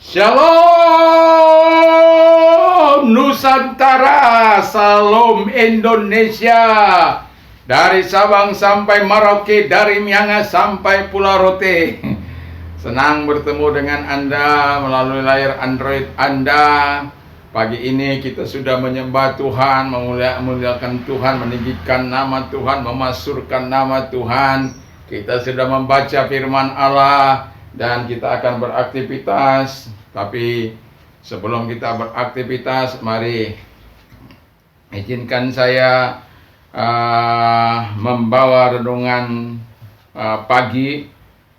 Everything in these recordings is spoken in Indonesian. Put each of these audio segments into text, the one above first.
Shalom Nusantara, Salam Indonesia. Dari Sabang sampai Merauke, dari Miangas sampai Pulau Rote. Senang bertemu dengan Anda melalui layar Android Anda. Pagi ini kita sudah menyembah Tuhan, memuliakan Tuhan, meninggikan nama Tuhan, memasyurkan nama Tuhan. Kita sudah membaca firman Allah dan kita akan beraktivitas. Tapi sebelum kita beraktivitas, mari izinkan saya membawa renungan pagi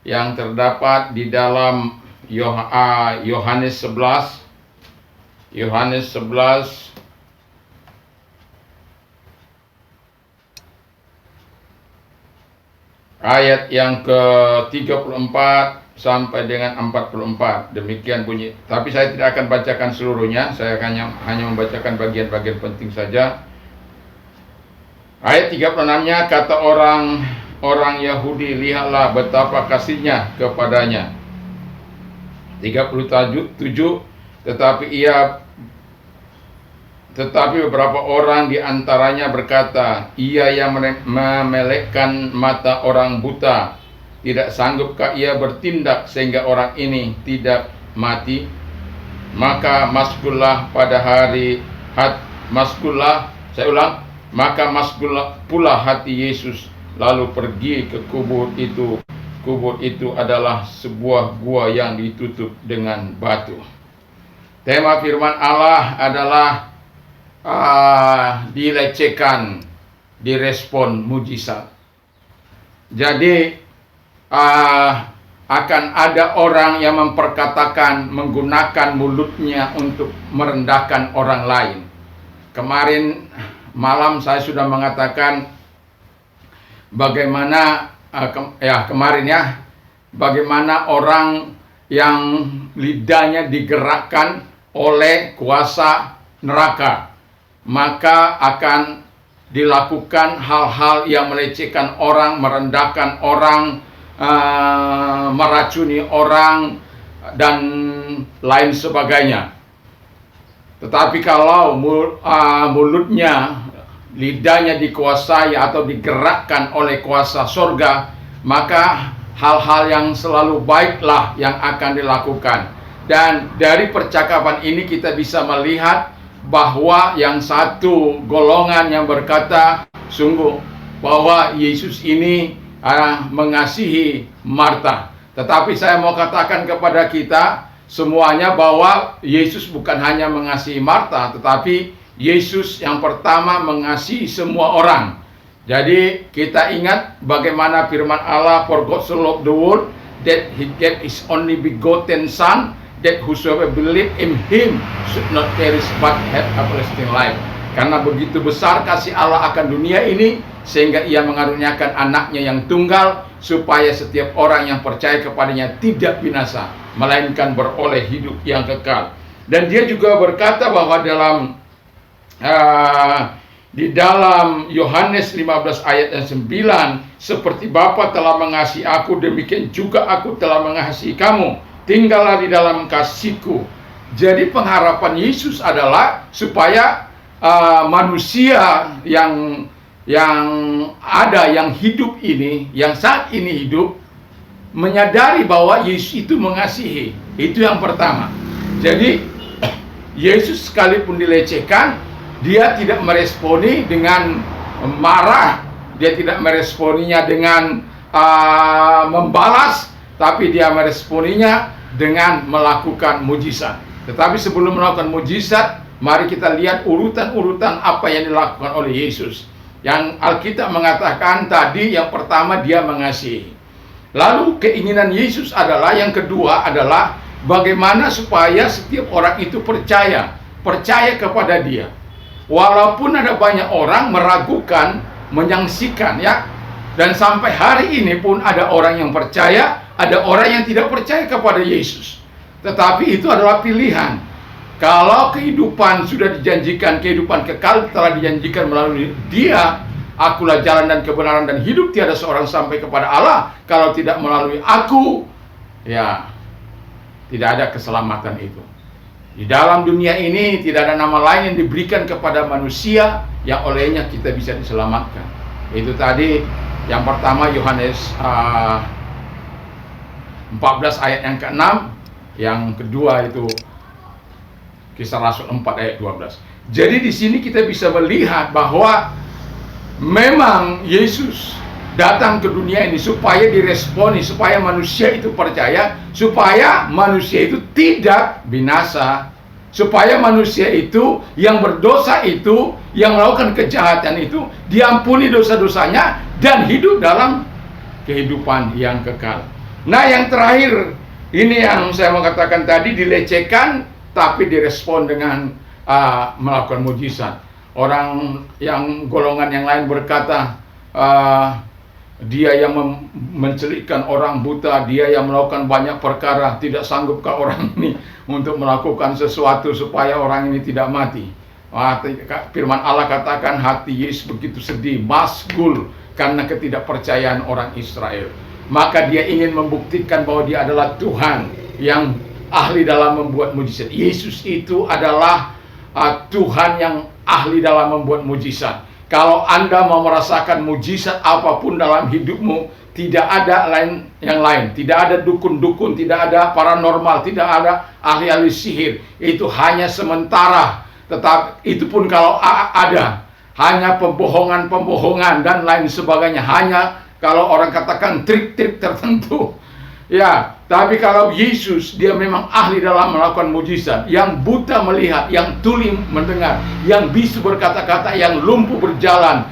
yang terdapat di dalam Yohanes 11 ayat yang ke-34 sampai dengan 44. Demikian bunyi. Tapi saya tidak akan bacakan seluruhnya, saya hanya membacakan bagian-bagian penting saja. Ayat 36-nya, kata orang Yahudi, lihatlah betapa kasihnya kepadanya. 37, tetapi beberapa orang di antaranya berkata, ia yang memelekkan mata orang buta, tidak sanggupkah ia bertindak sehingga orang ini tidak mati? Maka maskullah pula hati Yesus, lalu pergi ke kubur itu. Kubur itu adalah sebuah gua yang ditutup dengan batu. Tema firman Allah adalah dilecehkan, direspon mujizat. Jadi akan ada orang yang memperkatakan, menggunakan mulutnya untuk merendahkan orang lain. Kemarin malam saya sudah mengatakan bagaimana bagaimana orang yang lidahnya digerakkan oleh kuasa neraka, maka akan dilakukan hal-hal yang melecehkan orang, merendahkan orang, meracuni orang, dan lain sebagainya. Tetapi kalau mulutnya, lidahnya dikuasai atau digerakkan oleh kuasa sorga, maka hal-hal yang selalu baiklah yang akan dilakukan. Dan dari percakapan ini kita bisa melihat bahwa yang satu golongan yang berkata sungguh bahwa Yesus ini mengasihi Marta. Tetapi saya mau katakan kepada kita semuanya bahwa Yesus bukan hanya mengasihi Marta, tetapi Yesus yang pertama mengasihi semua orang. Jadi kita ingat bagaimana firman Allah, for God so loved the world that he gave his only begotten Son, that whosoever believe in him should not perish but have everlasting life. Karena begitu besar kasih Allah akan dunia ini, sehingga ia mengaruniakan anaknya yang tunggal, supaya setiap orang yang percaya kepadanya tidak binasa, melainkan beroleh hidup yang kekal. Dan dia juga berkata bahwa di dalam Yohanes 15 ayat yang 9, seperti Bapa telah mengasihi aku, demikian juga aku telah mengasihi kamu, tinggallah di dalam kasihku. Jadi pengharapan Yesus adalah supaya manusia yang ada, yang hidup ini, yang saat ini hidup, menyadari bahwa Yesus itu mengasihi. Itu yang pertama. Jadi Yesus sekalipun dilecehkan, dia tidak meresponi dengan marah, dia tidak meresponinya dengan membalas, tapi dia meresponinya dengan melakukan mujizat. Tetapi sebelum melakukan mujizat, mari kita lihat urutan-urutan apa yang dilakukan oleh Yesus. Yang Alkitab mengatakan tadi, yang pertama dia mengasihi. Lalu keinginan Yesus adalah, yang kedua adalah bagaimana supaya setiap orang itu percaya kepada dia. Walaupun ada banyak orang meragukan, menyangsikan, ya. Dan sampai hari ini pun ada orang yang percaya, ada orang yang tidak percaya kepada Yesus. Tetapi itu adalah pilihan. Kalau kehidupan sudah dijanjikan, kehidupan kekal telah dijanjikan melalui dia, akulah jalan dan kebenaran dan hidup, tiada seorang sampai kepada Allah kalau tidak melalui aku. Ya, Tidak ada keselamatan itu. Di dalam dunia ini tidak ada nama lain yang diberikan kepada manusia yang olehnya kita bisa diselamatkan. Itu tadi yang pertama Yohanes 14 ayat yang ke-6, yang kedua itu Kisah Rasul 4 ayat 12. Jadi di sini kita bisa melihat bahwa memang Yesus datang ke dunia ini supaya diresponi, supaya manusia itu percaya, supaya manusia itu tidak binasa, supaya manusia itu yang berdosa itu, yang melakukan kejahatan itu diampuni dosa-dosanya dan hidup dalam kehidupan yang kekal. Nah, yang terakhir ini yang saya mau katakan tadi, dilecehkan tapi direspon dengan melakukan mujizat. Orang yang golongan yang lain berkata, dia yang mencelikkan orang buta, dia yang melakukan banyak perkara, tidak sanggupkah orang ini untuk melakukan sesuatu supaya orang ini tidak mati? Firman Allah katakan hati Yesus begitu sedih, masgul karena ketidakpercayaan orang Israel. Maka dia ingin membuktikan bahwa dia adalah Tuhan yang ahli dalam membuat mujizat. Yesus itu adalah Tuhan yang ahli dalam membuat mujizat. Kalau Anda mau merasakan mujizat apapun dalam hidupmu, tidak ada yang lain. Tidak ada dukun-dukun, tidak ada paranormal, tidak ada ahli-ahli sihir. Itu hanya sementara. Tetap itu pun kalau ada, hanya pembohongan-pembohongan dan lain sebagainya. Hanya kalau orang katakan trik-trik tertentu. Ya, tapi kalau Yesus, dia memang ahli dalam melakukan mujizat. Yang buta melihat, yang tuli mendengar, yang bisu berkata-kata, yang lumpuh berjalan.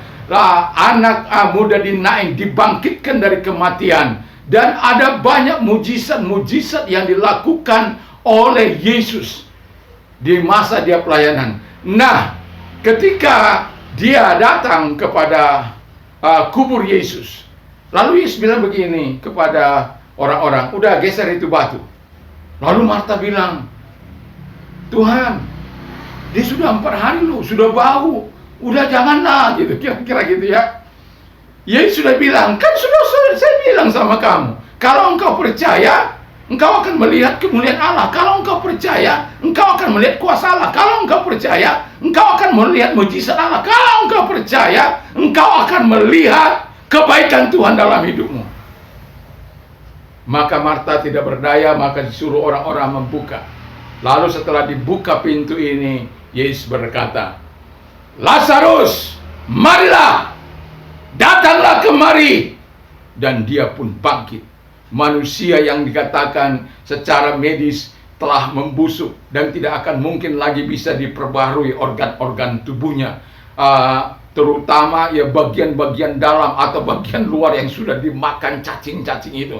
Anak muda dinaik, dibangkitkan dari kematian. Dan ada banyak mujizat-mujizat yang dilakukan oleh Yesus di masa dia pelayanan. Nah, ketika dia datang kepada kubur Yesus, lalu Yesus bilang begini kepada orang-orang, udah geser itu batu. Lalu Marta bilang, Tuhan, dia sudah 4 hari loh, sudah bau, udah janganlah, gitu, kira-kira gitu ya. Yesus sudah bilang, kan sudah saya bilang sama kamu, kalau engkau percaya, engkau akan melihat kemuliaan Allah. Kalau engkau percaya, engkau akan melihat kuasa Allah. Kalau engkau percaya, engkau akan melihat mujizat Allah. Kalau engkau percaya, engkau akan melihat kebaikan Tuhan dalam hidupmu. Maka Marta tidak berdaya, maka disuruh orang-orang membuka. Lalu setelah dibuka pintu ini, Yesus berkata, Lazarus, marilah, datanglah kemari. Dan dia pun bangkit. Manusia yang dikatakan secara medis telah membusuk dan tidak akan mungkin lagi bisa diperbaharui organ-organ tubuhnya, terutama ya bagian-bagian dalam atau bagian luar yang sudah dimakan cacing-cacing itu.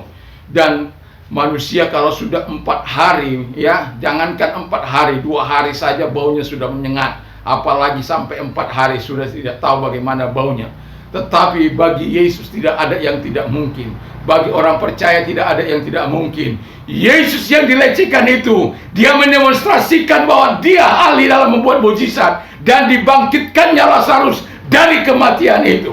Dan manusia kalau sudah 4 hari, ya jangankan 4 hari, 2 hari saja baunya sudah menyengat, apalagi sampai 4 hari sudah tidak tahu bagaimana baunya. Tetapi bagi Yesus tidak ada yang tidak mungkin. Bagi orang percaya tidak ada yang tidak mungkin. Yesus yang dilecehkan itu, dia mendemonstrasikan bahwa dia ahli dalam membuat mujizat, dan dibangkitkannya Lazarus dari kematian itu.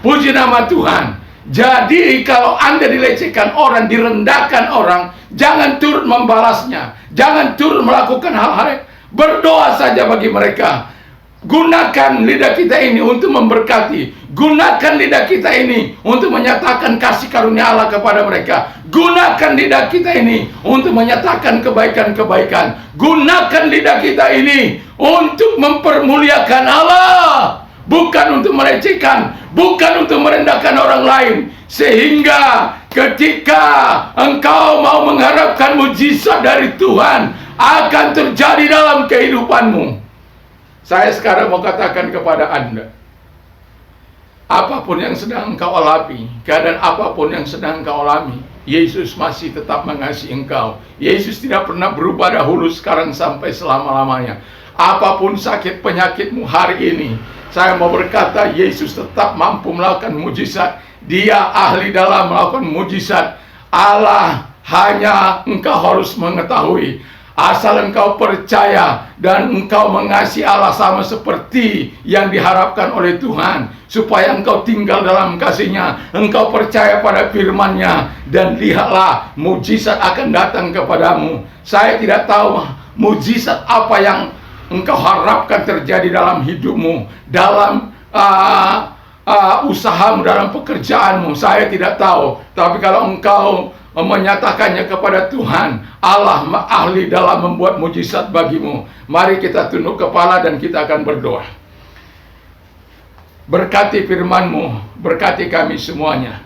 Puji nama Tuhan. Jadi kalau Anda dilecehkan orang, direndahkan orang, jangan turut membalasnya, jangan turut melakukan hal-hal, berdoa saja bagi mereka. Gunakan lidah kita ini untuk memberkati. Gunakan lidah kita ini untuk menyatakan kasih karunia Allah kepada mereka. Gunakan lidah kita ini untuk menyatakan kebaikan-kebaikan. Gunakan lidah kita ini untuk mempermuliakan Allah, bukan untuk melecehkan, bukan untuk merendahkan orang lain. Sehingga ketika engkau mau mengharapkan mujizat dari Tuhan, akan terjadi dalam kehidupanmu. Saya sekarang mau katakan kepada Anda, apapun yang sedang engkau alami, keadaan apapun yang sedang engkau alami, Yesus masih tetap mengasihi engkau. Yesus tidak pernah berubah dahulu, sekarang, sampai selama-lamanya. Apapun sakit penyakitmu hari ini, saya mau berkata, Yesus tetap mampu melakukan mujizat. Dia ahli dalam melakukan mujizat. Allah, hanya engkau harus mengetahui, Asal engkau percaya dan engkau mengasihi Allah sama seperti yang diharapkan oleh Tuhan, supaya engkau tinggal dalam kasih-Nya, engkau percaya pada firman-Nya, dan lihatlah mujizat akan datang kepadamu. Saya tidak tahu mujizat apa yang engkau harapkan terjadi dalam hidupmu, dalam usahamu, dalam pekerjaanmu. Saya tidak tahu, tapi kalau engkau menyatakannya kepada Tuhan, Allah ahli dalam membuat mujizat bagimu. Mari kita tunduk kepala dan kita akan berdoa. Berkati firman-Mu, berkati kami semuanya.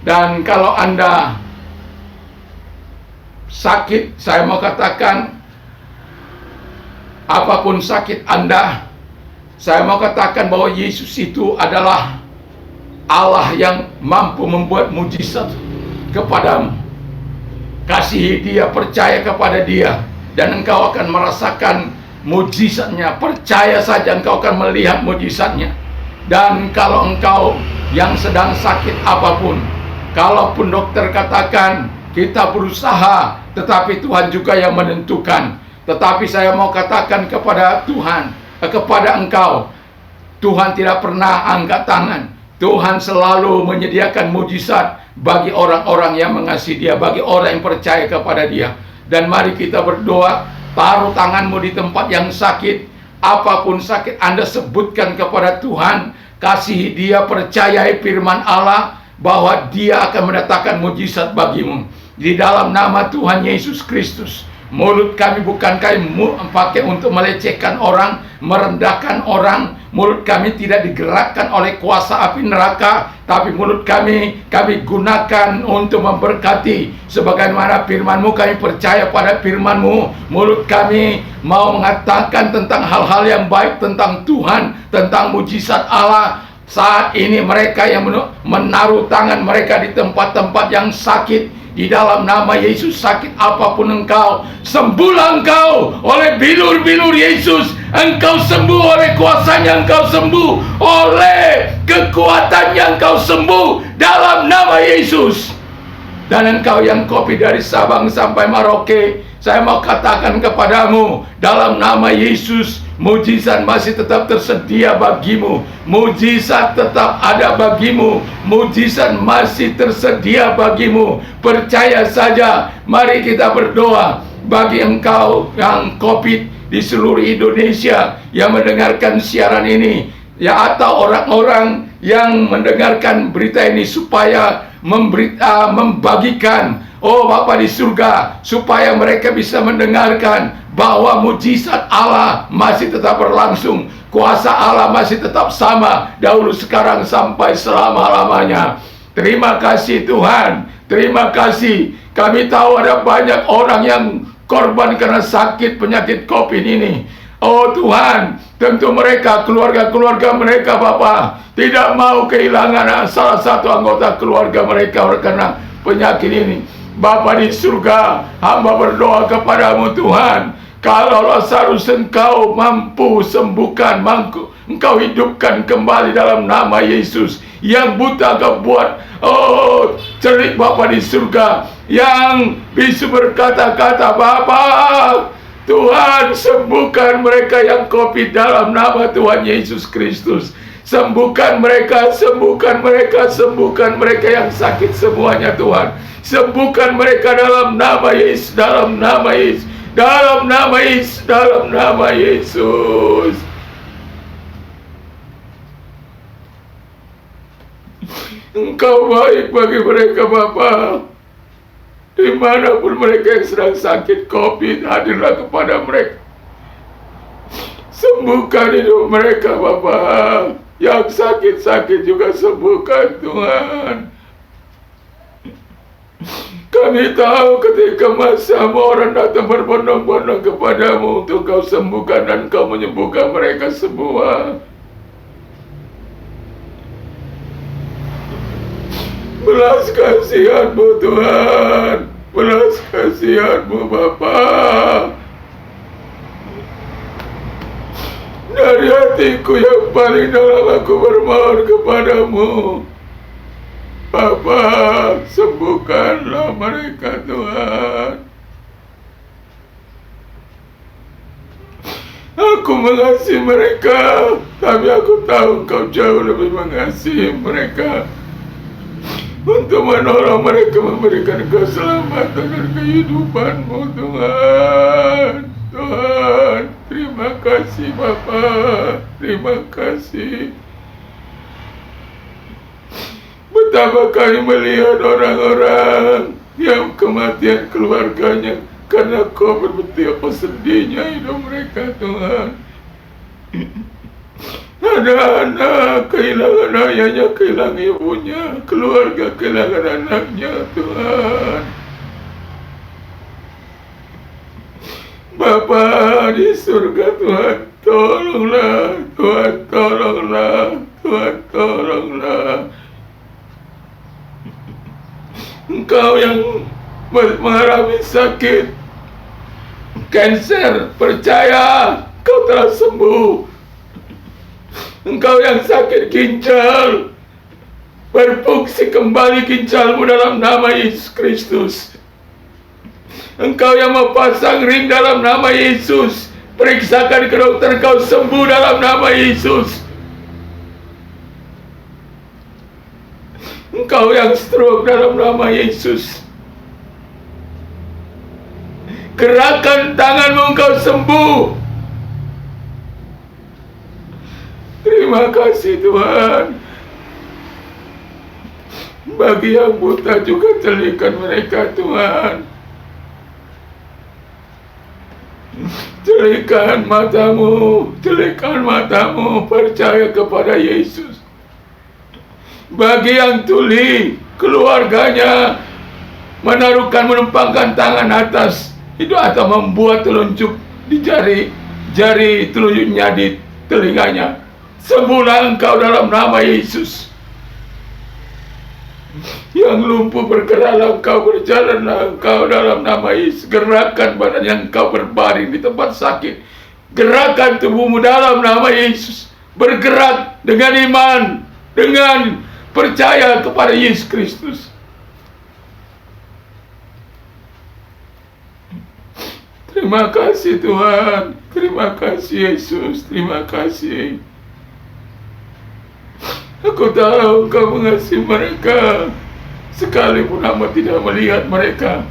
Dan kalau Anda sakit, saya mau katakan, apapun sakit Anda, saya mau katakan bahwa Yesus itu adalah Allah yang mampu membuat mujizat kepadamu. Kasihi Dia, percaya kepada Dia, dan engkau akan merasakan mujizatnya. Percaya saja, engkau akan melihat mujizatnya. Dan kalau engkau yang sedang sakit apapun, kalaupun dokter katakan kita berusaha, tetapi Tuhan juga yang menentukan. Tetapi saya mau katakan kepada Tuhan, kepada engkau, Tuhan tidak pernah angkat tangan. Tuhan selalu menyediakan mujizat bagi orang-orang yang mengasihi Dia, bagi orang yang percaya kepada Dia. Dan mari kita berdoa. Taruh tanganmu di tempat yang sakit, apapun sakit Anda, sebutkan kepada Tuhan. Kasihi Dia, percayai firman Allah bahwa Dia akan mendatangkan mujizat bagimu. Di dalam nama Tuhan Yesus Kristus, mulut kami bukan kami pakai untuk melecehkan orang, merendahkan orang. Mulut kami tidak digerakkan oleh kuasa api neraka, tapi mulut kami gunakan untuk memberkati. Sebagaimana firman-Mu, kami percaya pada firman-Mu. Mulut kami mau mengatakan tentang hal-hal yang baik tentang Tuhan, tentang mujizat Allah. Saat ini mereka yang menaruh tangan mereka di tempat-tempat yang sakit, di dalam nama Yesus, sakit apapun engkau, sembuhlah engkau oleh bilur-bilur Yesus. Engkau sembuh oleh kuasanya, engkau sembuh oleh kekuatannya, engkau sembuh dalam nama Yesus. Dan engkau yang COVID dari Sabang sampai Merauke, saya mau katakan kepadamu, dalam nama Yesus, mujizat masih tetap tersedia bagimu. Mujizat tetap ada bagimu. Mujizat masih tersedia bagimu. Percaya saja. Mari kita berdoa bagi engkau yang COVID di seluruh Indonesia yang mendengarkan siaran ini, ya, atau orang-orang yang mendengarkan berita ini, supaya membagikan, oh Bapa di surga, supaya mereka bisa mendengarkan bahwa mujizat Allah masih tetap berlangsung, kuasa Allah masih tetap sama, dahulu, sekarang, sampai selama-lamanya. Terima kasih Tuhan, terima kasih. Kami tahu ada banyak orang yang korban karena sakit penyakit COVID ini. Oh Tuhan, tentu mereka, keluarga-keluarga mereka, Bapa, tidak mau kehilangan salah satu anggota keluarga mereka karena penyakit ini. Bapa di surga, hamba berdoa kepadamu Tuhan, kalau Lazarus engkau mampu sembuhkan, engkau hidupkan kembali dalam nama Yesus. Yang buta engkau buat, oh, celik Bapa di surga, yang bisu berkata-kata, Bapa, Tuhan, sembuhkan mereka yang COVID dalam nama Tuhan Yesus Kristus. Sembuhkan mereka, sembuhkan mereka, sembuhkan mereka yang sakit semuanya Tuhan. Sembuhkan mereka dalam nama Yesus, dalam nama Yesus, dalam nama Yesus, dalam nama Yesus. Engkau baik bagi mereka Bapa. Dimanapun mereka yang sedang sakit COVID, hadirlah kepada mereka. Sembuhkan hidup mereka Bapa. Yang sakit-sakit juga sembuhkan Tuhan. Kami tahu ketika masa orang datang berbondong-bondong kepadamu untuk kau sembuhkan, dan kau menyembuhkan mereka semua. Belas kasihan-Mu Tuhan, belas kasihan-Mu Bapa. Dari hatiku yang paling dalam aku bermohon kepadamu, Bapa, sembuhkanlah mereka Tuhan. Aku mengasihi mereka, tapi aku tahu Engkau jauh lebih mengasihi mereka untuk menolong mereka, memberikan keselamatan dan kehidupan-Mu, Tuhan. Tuhan, terima kasih Bapa, terima kasih. Betapa kami melihat orang-orang yang kematian keluarganya karena COVID, betapa sedihnya hidup mereka, Tuhan. Ada anak kehilangan ayahnya, kehilangan ibunya, keluarga kehilangan anaknya, Tuhan. Bapa di surga, Tuhan, tolonglah, Tuhan, tolonglah, Tuhan, tolonglah. Engkau yang mengalami sakit kanker, percaya Kau telah sembuh. Engkau yang sakit ginjal, berfungsi kembali ginjalmu dalam nama Yesus Kristus. Engkau yang memasang ring dalam nama Yesus, periksakan ke dokter, Kau sembuh dalam nama Yesus. Engkau yang stroke dalam nama Yesus, gerakan tanganmu, Engkau sembuh. Terima kasih Tuhan. Bagi yang buta juga celikan mereka, Tuhan. Celikan matamu, celikan matamu, percaya kepada Yesus. Bagi yang tuli, keluarganya menempangkan tangan atas itu atau membuat telunjuk di jari telunjuknya di telinganya. Sembuhlah engkau dalam nama Yesus. Yang lumpuh bergeraklah engkau, berjalanlah engkau dalam nama Yesus. Gerakan badan yang engkau berbaring di tempat sakit, gerakan tubuhmu dalam nama Yesus. Bergerak dengan iman, dengan percaya kepada Yesus Kristus. Terima kasih Tuhan, terima kasih Yesus, terima kasih. Aku tahu Engkau mengasihi mereka, sekalipun hamba tidak melihat mereka,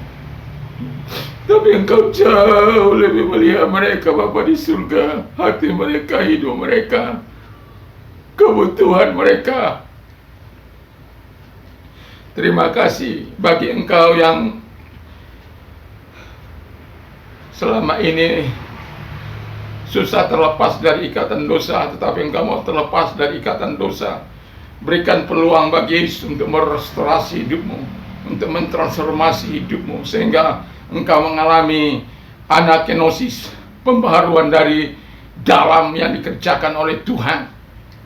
tapi Engkau jauh lebih melihat mereka, Bapa di surga. Hati mereka, hidup mereka, kebutuhan mereka. Terima kasih bagi Engkau yang selama ini susah terlepas dari ikatan dosa, tetapi Engkau mau terlepas dari ikatan dosa. Berikan peluang bagi Yesus untuk merestorasi hidupmu, untuk mentransformasi hidupmu, sehingga engkau mengalami anakenosis, pembaharuan dari dalam yang dikerjakan oleh Tuhan.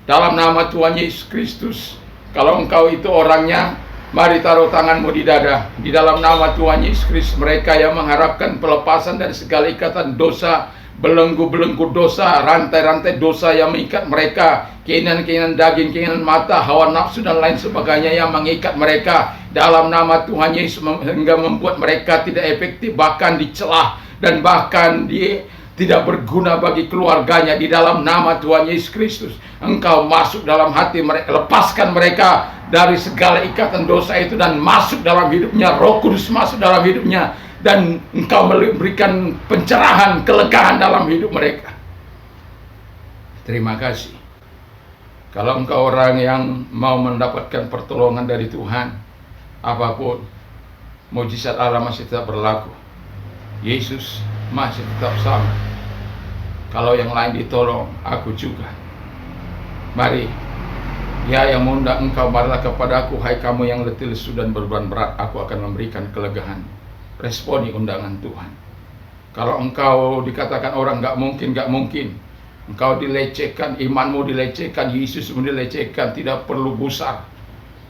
Dalam nama Tuhan Yesus Kristus. Kalau engkau itu orangnya, mari taruh tanganmu di dada. Di dalam nama Tuhan Yesus Kristus, mereka yang mengharapkan pelepasan dari segala ikatan dosa, belenggu-belenggu dosa, rantai-rantai dosa yang mengikat mereka, keinginan-keinginan daging, keinginan mata, hawa nafsu dan lain sebagainya yang mengikat mereka, dalam nama Tuhan Yesus, hingga membuat mereka tidak efektif, bahkan dicelah dan bahkan tidak berguna bagi keluarganya. Di dalam nama Tuhan Yesus Kristus, Engkau masuk dalam hati mereka, lepaskan mereka dari segala ikatan dosa itu dan masuk dalam hidupnya. Roh Kudus masuk dalam hidupnya dan Engkau memberikan pencerahan, kelegaan dalam hidup mereka. Terima kasih. Kalau engkau orang yang mau mendapatkan pertolongan dari Tuhan, apapun, mujizat Allah masih tetap berlaku. Yesus masih tetap sama. Kalau yang lain ditolong, aku juga. Mari, ya yang mengundang engkau, marilah kepadaku, hai kamu yang letih lesu dan beban berat, aku akan memberikan kelegaan. Responi undangan Tuhan. Kalau engkau dikatakan orang gak mungkin, engkau dilecehkan, imanmu dilecehkan, Yesusmu dilecehkan, tidak perlu gusar.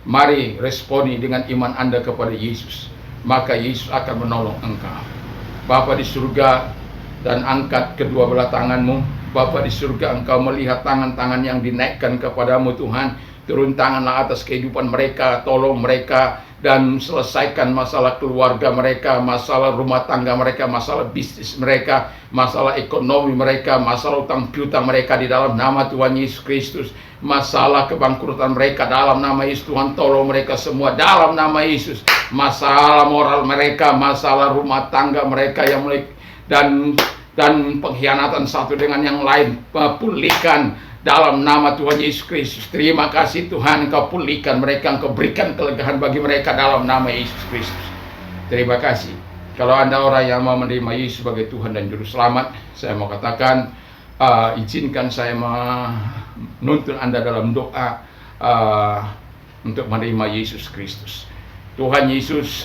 Mari responi dengan iman Anda kepada Yesus, maka Yesus akan menolong engkau. Bapa di surga, dan angkat kedua belah tanganmu. Bapa di surga, engkau melihat tangan-tangan yang dinaikkan kepadamu Tuhan. Turun tanganlah atas kehidupan mereka, tolong mereka dan selesaikan masalah keluarga mereka, masalah rumah tangga mereka, masalah bisnis mereka, masalah ekonomi mereka, masalah utang piutang mereka di dalam nama Tuhan Yesus Kristus, masalah kebangkrutan mereka dalam nama Yesus. Tuhan tolong mereka semua dalam nama Yesus. Masalah moral mereka, masalah rumah tangga mereka yang mulai dan pengkhianatan satu dengan yang lain, pulihkan dalam nama Tuhan Yesus Kristus. Terima kasih Tuhan, Engkau pulihkan mereka, Engkau berikan kelegaan bagi mereka dalam nama Yesus Kristus. Terima kasih. Kalau Anda orang yang mau menerima Yesus sebagai Tuhan dan Juru Selamat, saya mau katakan, izinkan saya menuntun Anda dalam doa untuk menerima Yesus Kristus. Tuhan Yesus,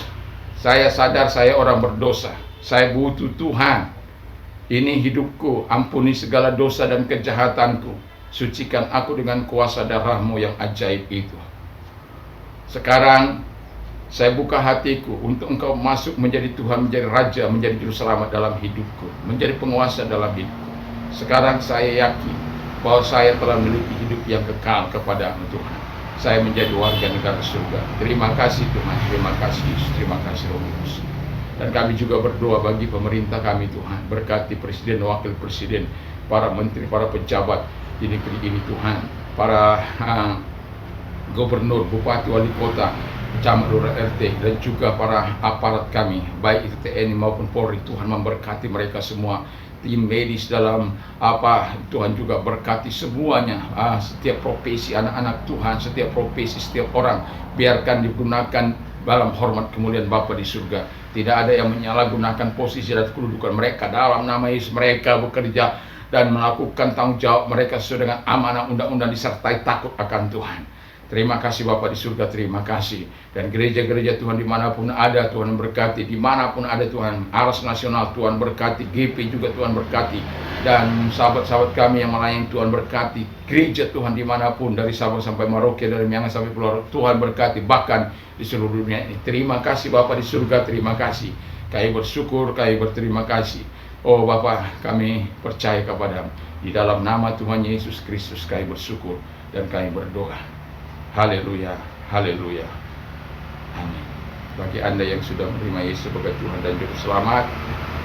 saya sadar saya orang berdosa, saya butuh Tuhan. Ini hidupku, ampuni segala dosa dan kejahatanku. Sucikan aku dengan kuasa darah-Mu yang ajaib itu. Sekarang saya buka hatiku untuk Engkau masuk menjadi Tuhan, menjadi Raja, menjadi Juru Selamat dalam hidupku, menjadi penguasa dalam hidupku. Sekarang saya yakin bahwa saya telah memiliki hidup yang kekal kepada-Mu Tuhan. Saya menjadi warga negara surga. Terima kasih Tuhan, terima kasih Yesus, terima kasih Roh Kudus. Dan kami juga berdoa bagi pemerintah kami Tuhan. Berkati Presiden, Wakil Presiden, para menteri, para pejabat di negeri ini Tuhan, para gubernur, bupati, wali kota, camat, lurah, RT, dan juga para aparat kami, baik itu TNI maupun Polri. Tuhan memberkati mereka semua, tim medis dalam Tuhan juga berkati semuanya, setiap profesi anak-anak Tuhan, setiap profesi, setiap orang, biarkan digunakan dalam hormat kemuliaan Bapa di surga. Tidak ada yang menyalahgunakan posisi dan kedudukan mereka. Dalam nama Yesus mereka bekerja dan melakukan tanggung jawab mereka sesuai dengan amanah undang-undang, disertai takut akan Tuhan. Terima kasih Bapa di surga, terima kasih. Dan gereja-gereja Tuhan dimanapun ada, Tuhan berkati. Dimanapun ada Tuhan, Aras Nasional Tuhan berkati, GP juga Tuhan berkati. Dan sahabat-sahabat kami yang melayani Tuhan berkati. Gereja Tuhan dimanapun, dari Sabang sampai Merauke, dari Miangas sampai Pulau, Tuhan berkati. Bahkan di seluruh dunia ini. Terima kasih Bapa di surga, terima kasih. Kami bersyukur, kami berterima kasih. Oh Bapa, kami percaya kepada-Mu. Di dalam nama Tuhan Yesus Kristus kami bersyukur dan kami berdoa. Haleluya, haleluya, amin. Bagi Anda yang sudah menerima Yesus sebagai Tuhan dan Juru Selamat,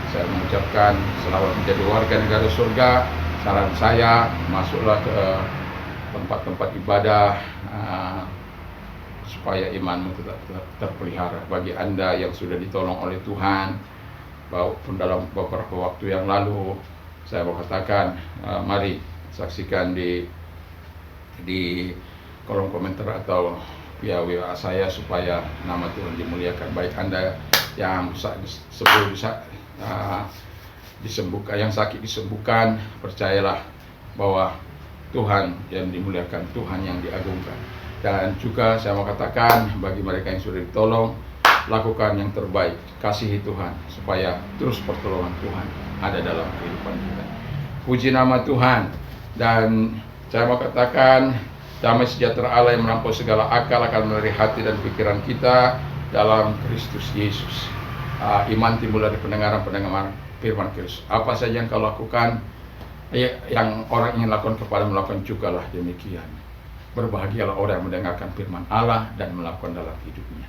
saya mengucapkan selamat menjadi warga negara surga. Saran saya, masuklah ke tempat-tempat ibadah supaya imanmu tetap terpelihara. Bagi Anda yang sudah ditolong oleh Tuhan, walaupun dalam beberapa waktu yang lalu, saya mau katakan, mari saksikan di kolom komentar atau via WA saya supaya nama Tuhan dimuliakan. Baik Anda yang disembuhkan, yang sakit disembuhkan, percayalah bahwa Tuhan yang dimuliakan, Tuhan yang diagungkan. Dan juga saya mau katakan bagi mereka yang sudah ditolong, lakukan yang terbaik, kasihi Tuhan supaya terus pertolongan Tuhan ada dalam kehidupan kita. Puji nama Tuhan. Dan saya mau katakan, damai sejahtera Allah yang melampaui segala akal akan memelihara hati dan pikiran kita dalam Kristus Yesus. Iman timbul dari pendengaran firman Kristus. Apa saja yang kau lakukan, yang orang ingin lakukan kepada melakukan jugalah demikian. Berbahagialah orang yang mendengarkan firman Allah dan melakukan dalam hidupnya.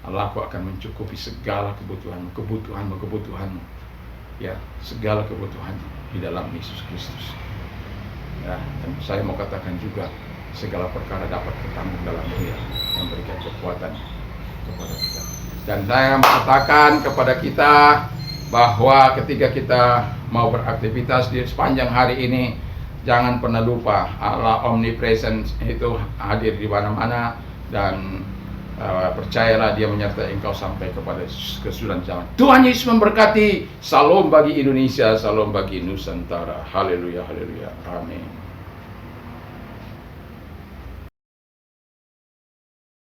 Allah akan mencukupi segala kebutuhanmu. Ya, segala kebutuhanmu di dalam Yesus Kristus. Ya, dan saya mau katakan juga, segala perkara dapat tertanggung dalam Dia yang memberikan kekuatan kepada kita. Dan saya mengatakan kepada kita bahwa ketika kita mau beraktivitas di sepanjang hari ini, jangan pernah lupa Allah omnipresent itu hadir di mana-mana. Dan percayalah Dia menyertai engkau sampai kepada kesudahan zaman. Tuhan Yesus memberkati. Salam bagi Indonesia, salam bagi Nusantara. Haleluya, haleluya, amin.